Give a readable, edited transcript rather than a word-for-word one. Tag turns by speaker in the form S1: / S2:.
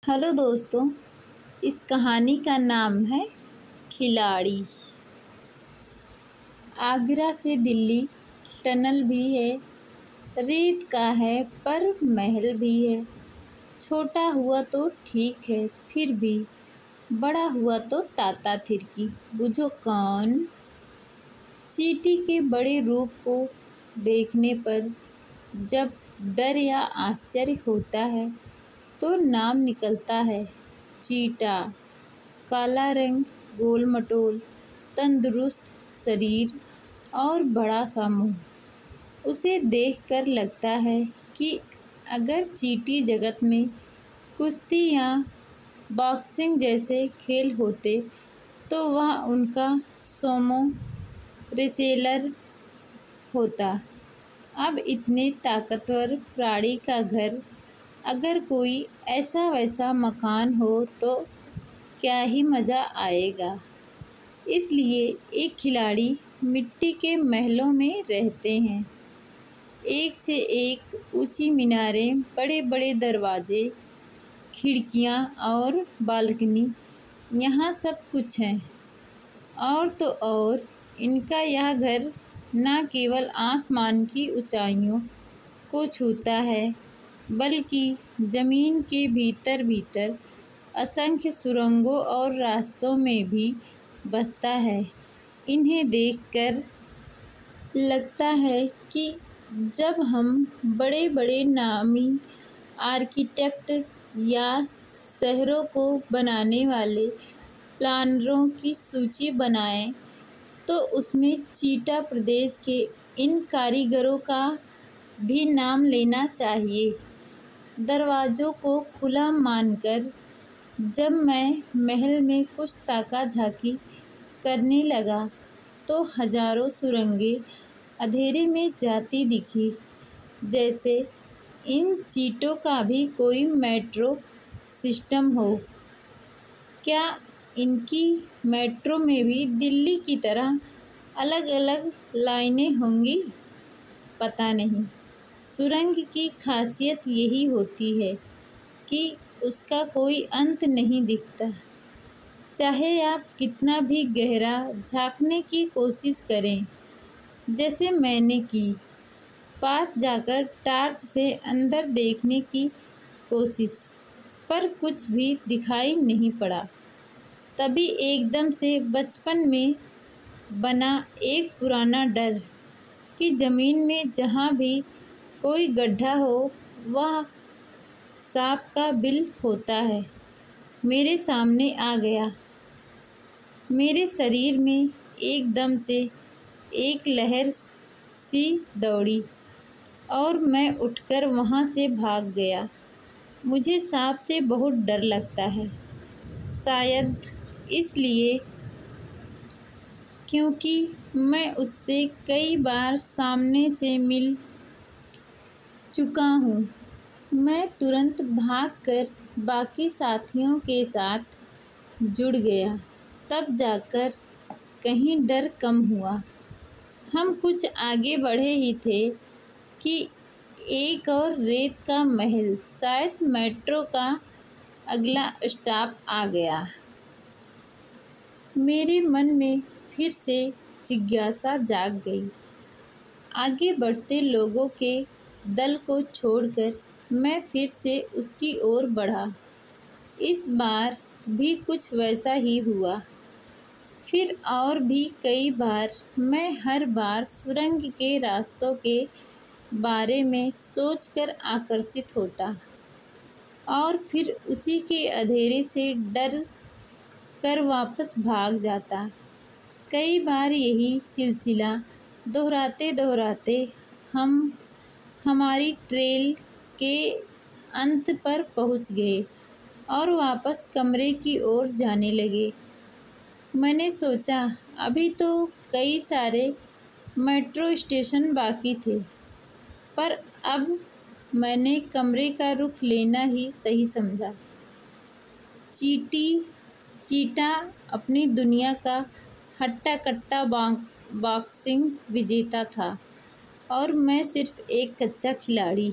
S1: Hello दोस्तों, इस कहानी का नाम है खिलाड़ी। आगरा से दिल्ली टनल भी है, रेत का है पर महल भी है। छोटा हुआ तो ठीक है, फिर भी बड़ा हुआ तो ताता थिरकी। बुझो कौन? चींटी के बड़े रूप को देखने पर जब डर या आश्चर्य होता है तो नाम निकलता है चीटा। काला रंग, गोल मटोल, तंदुरुस्त शरीर और बड़ा सा मुंह। उसे देखकर लगता है कि अगर चींटी जगत में कुश्ती या बॉक्सिंग जैसे खेल होते तो वह उनका सोमो रेसलर होता। अब इतने ताकतवर प्राणी का घर, अगर कोई ऐसा वैसा मकान हो तो क्या ही मज़ा आएगा। इसलिए एक खिलाड़ी मिट्टी के महलों में रहते हैं। एक से एक ऊंची मीनारें, बड़े बड़े दरवाजे, खिड़कियां और बालकनी, यहाँ सब कुछ है। और तो और इनका यह घर न केवल आसमान की ऊंचाइयों को छूता है, बल्कि ज़मीन के भीतर भीतर असंख्य सुरंगों और रास्तों में भी बसता है। इन्हें देखकर लगता है कि जब हम बड़े बड़े नामी आर्किटेक्ट या शहरों को बनाने वाले प्लानरों की सूची बनाएं तो उसमें चीटा प्रदेश के इन कारीगरों का भी नाम लेना चाहिए। दरवाज़ों को खुला मानकर जब मैं महल में कुछ ताका झाकी करने लगा तो हजारों सुरंगें अंधेरे में जाती दिखी, जैसे इन चीटों का भी कोई मेट्रो सिस्टम हो। क्या इनकी मेट्रो में भी दिल्ली की तरह अलग अलग लाइनें होंगी? पता नहीं। सुरंग की खासियत यही होती है कि उसका कोई अंत नहीं दिखता। चाहे आप कितना भी गहरा झांकने की कोशिश करें, जैसे मैंने की, पास जाकर टॉर्च से अंदर देखने की कोशिश, पर कुछ भी दिखाई नहीं पड़ा। तभी एकदम से बचपन में बना एक पुराना डर कि ज़मीन में जहाँ भी कोई गड्ढा हो वह सांप का बिल होता है, मेरे सामने आ गया। मेरे शरीर में एकदम से एक लहर सी दौड़ी और मैं उठकर वहाँ से भाग गया। मुझे सांप से बहुत डर लगता है, शायद इसलिए क्योंकि मैं उससे कई बार सामने से मिल चुका हूँ। मैं तुरंत भागकर बाकी साथियों के साथ जुड़ गया, तब जाकर कहीं डर कम हुआ। हम कुछ आगे बढ़े ही थे कि एक और रेत का महल, शायद मेट्रो का अगला स्टॉप आ गया। मेरे मन में फिर से जिज्ञासा जाग गई। आगे बढ़ते लोगों के दल को छोड़कर मैं फिर से उसकी ओर बढ़ा। इस बार भी कुछ वैसा ही हुआ। फिर और भी कई बार मैं हर बार सुरंग के रास्तों के बारे में सोचकर आकर्षित होता और फिर उसी के अंधेरे से डर कर वापस भाग जाता। कई बार यही सिलसिला दोहराते दोहराते हम हमारी ट्रेल के अंत पर पहुंच गए और वापस कमरे की ओर जाने लगे। मैंने सोचा अभी तो कई सारे मेट्रो स्टेशन बाकी थे, पर अब मैंने कमरे का रुख लेना ही सही समझा। चीटा अपनी दुनिया का हट्टा कट्टा बॉक्सिंग विजेता था और मैं सिर्फ एक कच्चा खिलाड़ी।